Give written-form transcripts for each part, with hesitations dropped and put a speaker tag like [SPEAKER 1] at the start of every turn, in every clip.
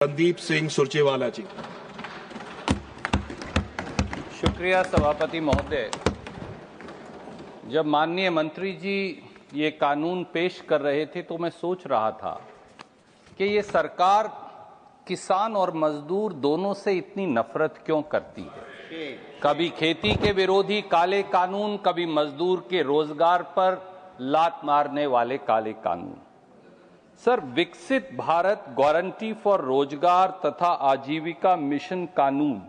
[SPEAKER 1] संदीप सिंह सुरजेवाला जी।
[SPEAKER 2] शुक्रिया सभापति महोदय। जब माननीय मंत्री जी ये कानून पेश कर रहे थे तो मैं सोच रहा था कि ये सरकार किसान और मजदूर दोनों से इतनी नफरत क्यों करती है। कभी खेती के विरोधी काले कानून, कभी मजदूर के रोजगार पर लात मारने वाले काले कानून। सर, विकसित भारत गारंटी फॉर रोजगार तथा आजीविका मिशन कानून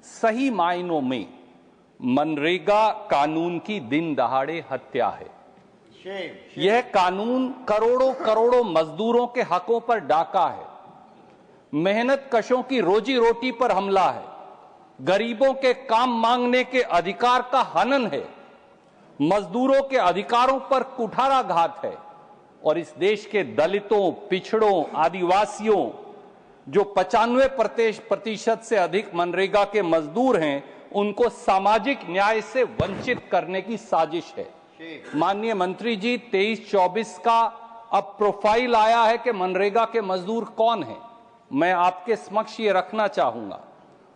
[SPEAKER 2] सही मायनों में मनरेगा कानून की दिन दहाड़े हत्या है। यह कानून करोड़ों करोड़ों मजदूरों के हकों पर डाका है, मेहनत कशों की रोजी रोटी पर हमला है, गरीबों के काम मांगने के अधिकार का हनन है, मजदूरों के अधिकारों पर कुठाराघात है और इस देश के दलितों, पिछड़ों, आदिवासियों जो 95% से अधिक मनरेगा के मजदूर हैं, उनको सामाजिक न्याय से वंचित करने की साजिश है। माननीय मंत्री जी, 23-24 का अब प्रोफाइल आया है कि मनरेगा के मजदूर कौन हैं। मैं आपके समक्ष ये रखना चाहूंगा।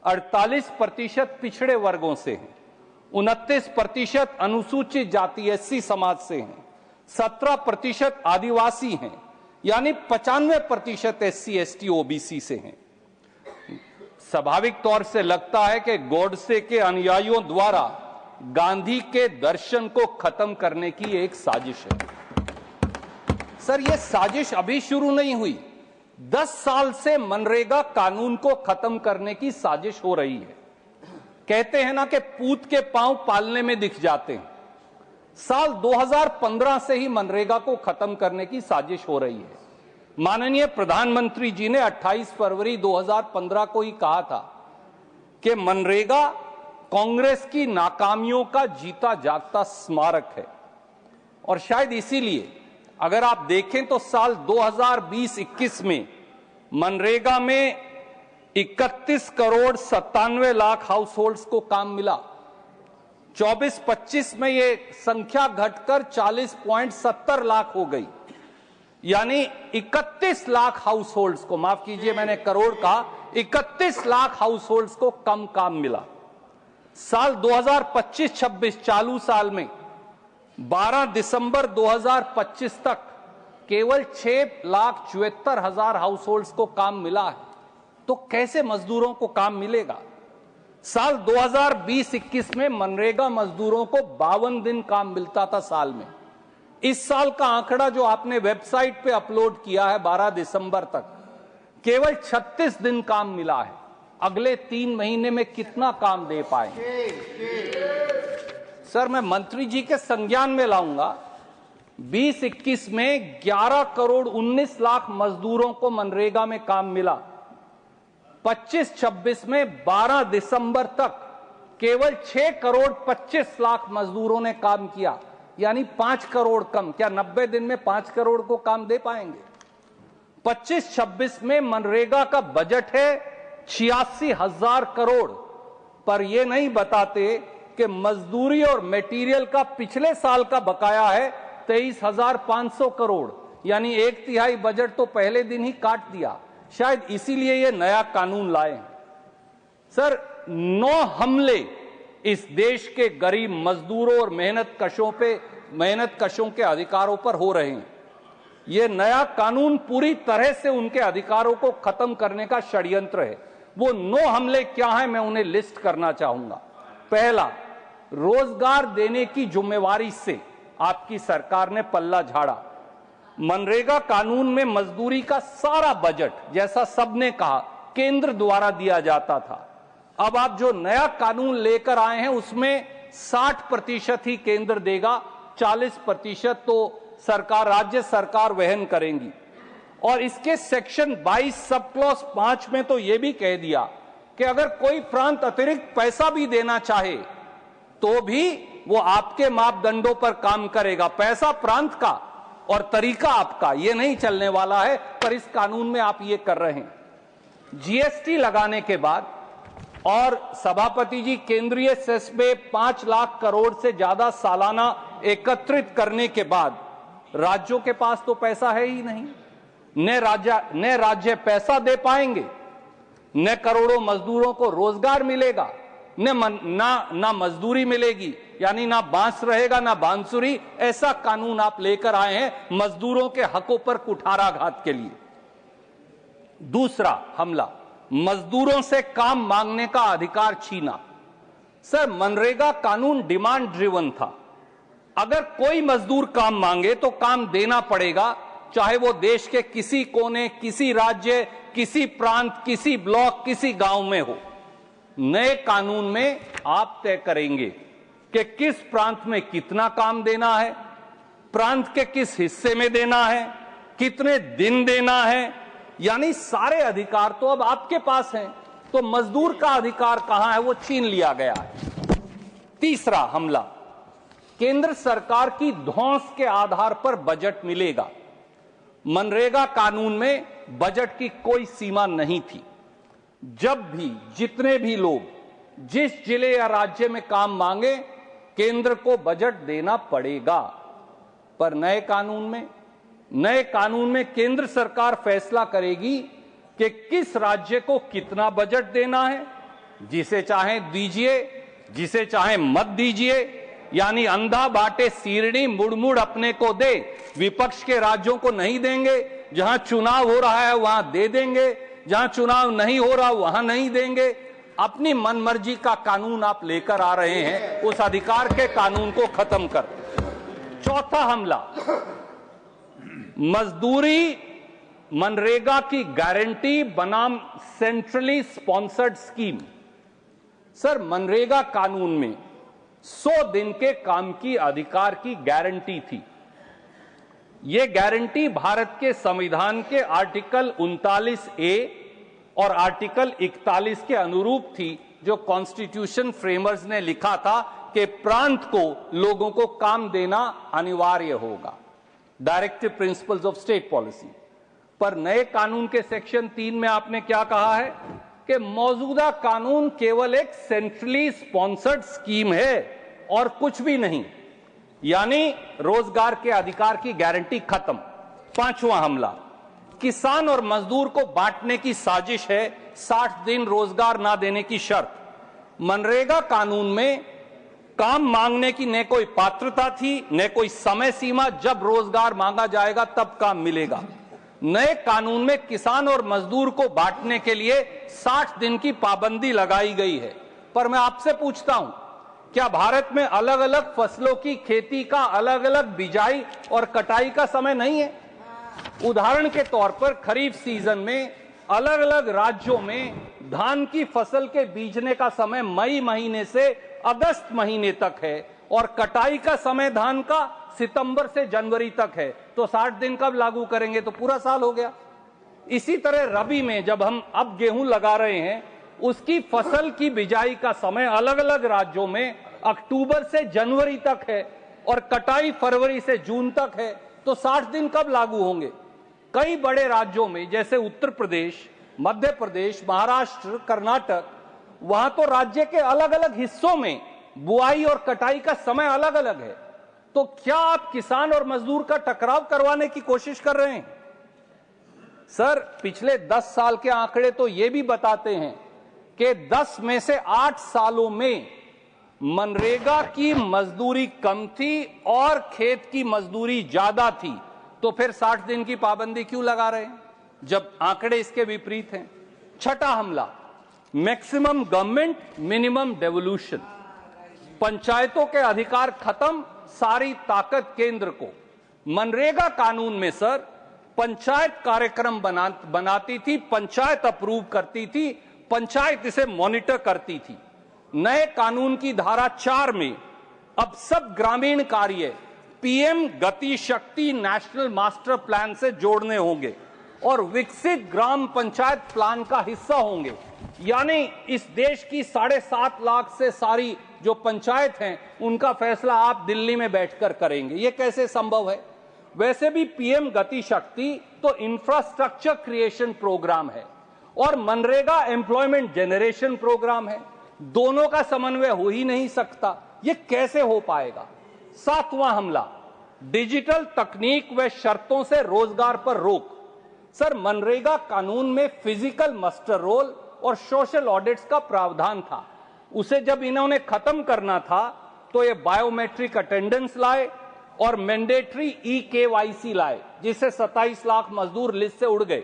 [SPEAKER 2] 48% पिछड़े वर्गों से हैं, 29% अनुसूचित जाति एससी समाज से हैं, 17% आदिवासी हैं, यानी 95% एससी एसटी ओबीसी से हैं। स्वाभाविक तौर से लगता है कि गोडसे के अनुयायियों द्वारा गांधी के दर्शन को खत्म करने की एक साजिश है। सर, यह साजिश अभी शुरू नहीं हुई, 10 साल से मनरेगा कानून को खत्म करने की साजिश हो रही है। कहते हैं ना कि पूत के पांव पालने में दिख जाते हैं। साल 2015 से ही मनरेगा को खत्म करने की साजिश हो रही है। माननीय प्रधानमंत्री जी ने 28 फरवरी 2015 को ही कहा था कि मनरेगा कांग्रेस की नाकामियों का जीता जागता स्मारक है। और शायद इसीलिए अगर आप देखें तो साल 2020-21 में मनरेगा में 31 करोड़ 97 लाख हाउस होल्ड्स को काम मिला। 24-25 में ये संख्या घटकर 40.70 लाख हो गई, यानी 31 लाख हाउस होल्ड्स को, माफ कीजिए मैंने करोड़ कहा, 31 लाख हाउस होल्ड्स को कम काम मिला। साल 2025-26 चालू साल में 12 दिसंबर 2025 तक केवल 6,74,000 हाउस होल्ड्स को काम मिला है। तो कैसे मजदूरों को काम मिलेगा। साल 2020-21 में मनरेगा मजदूरों को 52 दिन काम मिलता था साल में। इस साल का आंकड़ा जो आपने वेबसाइट पे अपलोड किया है 12 दिसंबर तक, केवल 36 दिन काम मिला है। अगले 3 महीने में कितना काम दे पाएंगे। सर, मैं मंत्री जी के संज्ञान में लाऊंगा, 20-21 में 11 करोड़ 19 लाख मजदूरों को मनरेगा में काम मिला। 25-26 में 12 दिसंबर तक केवल 6 करोड़ 25 लाख मजदूरों ने काम किया, यानी 5 करोड़ कम। क्या 90 दिन में 5 करोड़ को काम दे पाएंगे। 25-26 में मनरेगा का बजट है 86,000 करोड़, पर यह नहीं बताते कि मजदूरी और मटेरियल का पिछले साल का बकाया है 23,500 करोड़, यानी 1/3 बजट तो पहले दिन ही काट दिया। शायद इसीलिए ये नया कानून लाए। सर, 9 हमले इस देश के गरीब मजदूरों और मेहनत कशों के अधिकारों पर हो रहे हैं। यह नया कानून पूरी तरह से उनके अधिकारों को खत्म करने का षड्यंत्र है। वो 9 हमले क्या हैं, मैं उन्हें लिस्ट करना चाहूंगा। पहला, रोजगार देने की जिम्मेवारी से आपकी सरकार ने पल्ला झाड़ा। मनरेगा कानून में मजदूरी का सारा बजट, जैसा सबने कहा, केंद्र द्वारा दिया जाता था। अब आप जो नया कानून लेकर आए हैं उसमें 60% ही केंद्र देगा, 40% तो सरकार, राज्य सरकार वहन करेंगी। और इसके सेक्शन 22 सब क्लॉज 5 में तो यह भी कह दिया कि अगर कोई प्रांत अतिरिक्त पैसा भी देना चाहे तो भी वो आपके मापदंडों पर काम करेगा। पैसा प्रांत का और तरीका आपका, ये नहीं चलने वाला है, पर इस कानून में आप ये कर रहे हैं। जीएसटी लगाने के बाद और सभापति जी केंद्रीय सेस में 5 लाख करोड़ से ज्यादा सालाना एकत्रित करने के बाद राज्यों के पास तो पैसा है ही नहीं। न राज्य पैसा दे पाएंगे, न करोड़ों मजदूरों को रोजगार मिलेगा, ना मजदूरी मिलेगी, यानी ना बांस रहेगा ना बांसुरी। ऐसा कानून आप लेकर आए हैं मजदूरों के हकों पर कुठाराघात के लिए। दूसरा हमला, मजदूरों से काम मांगने का अधिकार छीना। सर, मनरेगा कानून डिमांड ड्रिवन था। अगर कोई मजदूर काम मांगे तो काम देना पड़ेगा, चाहे वो देश के किसी कोने, किसी राज्य, किसी प्रांत, किसी ब्लॉक, किसी गांव में हो। नए कानून में आप तय करेंगे कि किस प्रांत में कितना काम देना है, प्रांत के किस हिस्से में देना है, कितने दिन देना है, यानी सारे अधिकार तो अब आपके पास हैं। तो मजदूर का अधिकार कहां है, वो छीन लिया गया है। तीसरा हमला, केंद्र सरकार की धौंस के आधार पर बजट मिलेगा। मनरेगा कानून में बजट की कोई सीमा नहीं थी। जब भी जितने भी लोग जिस जिले या राज्य में काम मांगे, केंद्र को बजट देना पड़ेगा। पर नए कानून में केंद्र सरकार फैसला करेगी कि किस राज्य को कितना बजट देना है। जिसे चाहें दीजिए, जिसे चाहें मत दीजिए, यानी अंधा बांटे सीरनी, मुड़ अपने को दे। विपक्ष के राज्यों को नहीं देंगे, जहां चुनाव हो रहा है वहां दे देंगे, जहां चुनाव नहीं हो रहा वहां नहीं देंगे। अपनी मनमर्जी का कानून आप लेकर आ रहे हैं, उस अधिकार के कानून को खत्म कर। चौथा हमला, मजदूरी मनरेगा की गारंटी बनाम centrally sponsored scheme. Sir, MNREGA कानून में 100 दिन के काम की अधिकार की गारंटी थी। यह गारंटी भारत के संविधान के आर्टिकल 39A और आर्टिकल 41 के अनुरूप थी, जो कॉन्स्टिट्यूशन फ्रेमर्स ने लिखा था कि प्रांत को लोगों को काम देना अनिवार्य होगा, directive principles of state policy. पर नए कानून के सेक्शन 3 में आपने क्या कहा है कि मौजूदा कानून केवल एक सेंट्रली स्पॉन्सर्ड स्कीम है और कुछ भी नहीं, यानी रोजगार के अधिकार की गारंटी खत्म। पांचवा हमला, किसान और मजदूर को बांटने की साजिश है, 60 दिन रोजगार ना देने की शर्त। मनरेगा कानून में काम मांगने की न कोई पात्रता थी, न कोई समय सीमा। जब रोजगार मांगा जाएगा तब काम मिलेगा। नए कानून में किसान और मजदूर को बांटने के लिए 60 दिन की पाबंदी लगाई गई है। पर मैं आपसे पूछता हूं, क्या भारत में अलग अलग फसलों की खेती का अलग अलग बिजाई और कटाई का समय नहीं है? उदाहरण के तौर पर खरीफ सीजन में अलग अलग राज्यों में धान की फसल के बीजने का समय मई महीने से अगस्त महीने तक है और कटाई का समय धान का सितंबर से जनवरी तक है। तो 60 दिन कब लागू करेंगे? तो पूरा साल हो गया। इसी तरह रबी में जब हम अब गेहूं लगा रहे हैं, उसकी फसल की बिजाई का समय अलग अलग राज्यों में अक्टूबर से जनवरी तक है और कटाई फरवरी से जून तक है। तो 60 दिन कब लागू होंगे? कई बड़े राज्यों में जैसे उत्तर प्रदेश, मध्य प्रदेश, महाराष्ट्र, कर्नाटक, वहां तो राज्य के अलग अलग हिस्सों में बुआई और कटाई का समय अलग अलग है। तो क्या आप किसान और मजदूर का टकराव करवाने की कोशिश कर रहे हैं? सर, पिछले 10 साल के आंकड़े तो यह भी बताते हैं कि 10 में से 8 सालों में मनरेगा की मजदूरी कम थी और खेत की मजदूरी ज्यादा थी। तो फिर 60 दिन की पाबंदी क्यों लगा रहे हैं जब आंकड़े इसके विपरीत हैं? छठा हमला, मैक्सिमम गवर्नमेंट मिनिमम डेवोल्यूशन। पंचायतों के अधिकार खत्म, सारी ताकत केंद्र को। मनरेगा कानून में सर पंचायत कार्यक्रम बनाती थी, पंचायत अप्रूव करती थी, पंचायत इसे मॉनिटर करती थी। नए कानून की धारा 4 में अब सब ग्रामीण कार्य पीएम गति शक्ति नेशनल मास्टर प्लान से जोड़ने होंगे और विकसित ग्राम पंचायत प्लान का हिस्सा होंगे। यानी इस देश की 7.5 लाख से सारी जो पंचायत हैं, उनका फैसला आप दिल्ली में बैठकर करेंगे। यह कैसे संभव है? वैसे भी पीएम गति शक्ति तो इंफ्रास्ट्रक्चर क्रिएशन प्रोग्राम है और मनरेगा एम्प्लॉयमेंट जनरेशन प्रोग्राम है। दोनों का समन्वय हो ही नहीं सकता। यह कैसे हो पाएगा? 7वां हमला, डिजिटल तकनीक व शर्तों से रोजगार पर रोक। सर, मनरेगा कानून में फिजिकल मस्टर रोल और सोशल ऑडिट्स का प्रावधान था। उसे जब इन्होंने खत्म करना था तो ये बायोमेट्रिक अटेंडेंस लाए और मैंडेटरी ई-केवाईसी लाए, जिससे 27 लाख मजदूर लिस्ट से उड़ गए।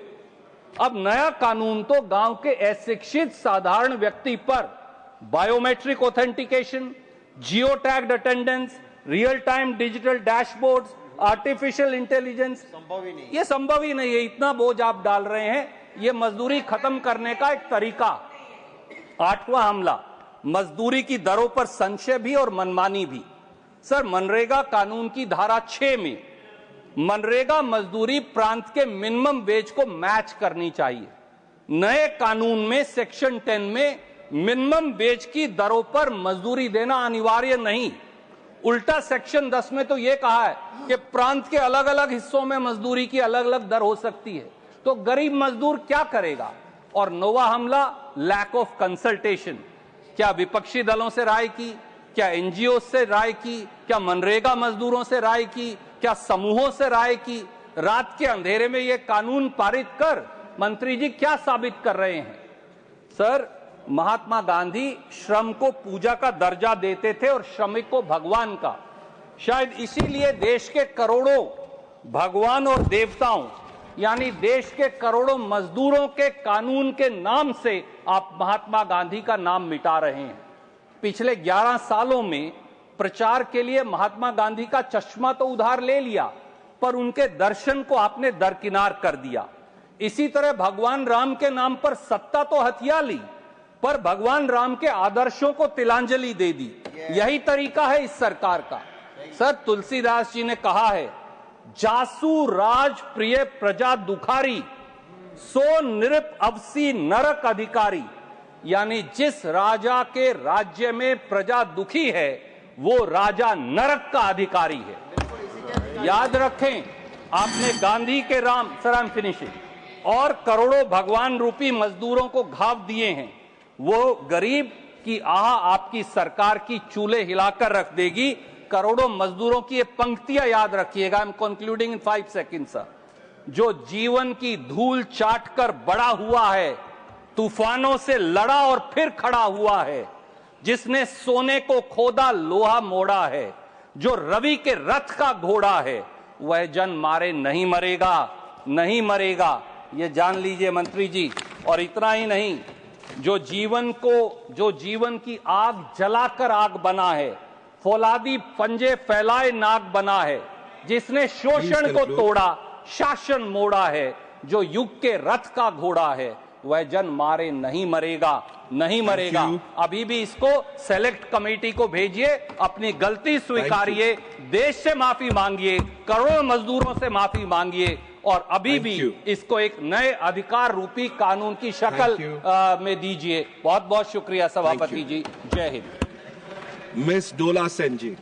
[SPEAKER 2] अब नया कानून तो गांव के अशिक्षित साधारण व्यक्ति पर biometric authentication, geo tagged attendance, real time digital dashboards, artificial intelligence, ये संभव ही नहीं है। इतना बोझ आप डाल रहे हैं, ये मजदूरी खत्म करने का एक तरीका। 8वां हमला, मजदूरी की दरों पर संशय भी और मनमानी भी। सर, मनरेगा कानून की धारा 6 में मनरेगा मजदूरी प्रांत के मिनिमम वेज को मैच करनी चाहिए। नए कानून में सेक्शन 10 में मिनिमम वेज की दरों पर मजदूरी देना अनिवार्य नहीं, उल्टा सेक्शन 10 में तो यह कहा है कि प्रांत के अलग अलग हिस्सों में मजदूरी की अलग अलग दर हो सकती है। तो गरीब मजदूर क्या करेगा? और 9वां हमला, लैक ऑफ कंसल्टेशन। क्या विपक्षी दलों से राय की? क्या एनजीओ से राय की? क्या मनरेगा मजदूरों से राय की? क्या समूहों से राय की? रात के अंधेरे में यह कानून पारित कर मंत्री जी क्या साबित कर रहे हैं? सर, महात्मा गांधी श्रम को पूजा का दर्जा देते थे और श्रमिक को भगवान का। शायद इसीलिए देश के करोड़ों भगवान और देवताओं, यानी देश के करोड़ों मजदूरों के कानून के नाम से आप महात्मा गांधी का नाम मिटा रहे हैं। पिछले 11 सालों में प्रचार के लिए महात्मा गांधी का चश्मा तो उधार ले लिया, पर उनके दर्शन को आपने दरकिनार कर दिया। इसी तरह भगवान राम के नाम पर सत्ता तो हथिया ली, पर भगवान राम के आदर्शों को तिलांजलि दे दी। यही तरीका है इस सरकार का। सर, तुलसीदास जी ने कहा है, जासु राज प्रिय प्रजा दुखारी, सो नृप अवसी नरक अधिकारी। यानी जिस राजा के राज्य में प्रजा दुखी है वो राजा नरक का अधिकारी है। याद रखें, आपने गांधी के Ram, sir I am finishing, और करोड़ों भगवान रूपी मजदूरों को घाव दिए हैं। वो गरीब की आह आपकी सरकार की चूल्हे हिलाकर रख देगी। करोड़ों मजदूरों की ये पंक्तियां याद रखिएगा। I am concluding in 5 second sir. जो जीवन की धूल चाटकर बड़ा हुआ है, तूफानों से लड़ा और फिर खड़ा हुआ है, जिसने सोने को खोदा लोहा मोड़ा है, जो रवि के रथ का घोड़ा है, वह जन मारे नहीं मरेगा, नहीं मरेगा। ये जान लीजिए मंत्री जी। और इतना ही नहीं, जो जीवन की आग जलाकर आग बना है, फौलादी पंजे फैलाए नाग बना है, जिसने शोषण को तोड़ा, शासन मोड़ा है, जो युग के रथ का घोड़ा है, वह जन मारे नहीं मरेगा, नहीं मरेगा। अभी भी इसको सेलेक्ट कमेटी को भेजिए, अपनी गलती स्वीकारिए, देश से माफी मांगिए, करोड़ों मजदूरों से माफी मांगिए, और अभी भी इसको एक नए अधिकार रूपी कानून की शक्ल में दीजिए। बहुत बहुत शुक्रिया सभापति जी। जय हिंद।
[SPEAKER 1] मिस डोला सेन जी।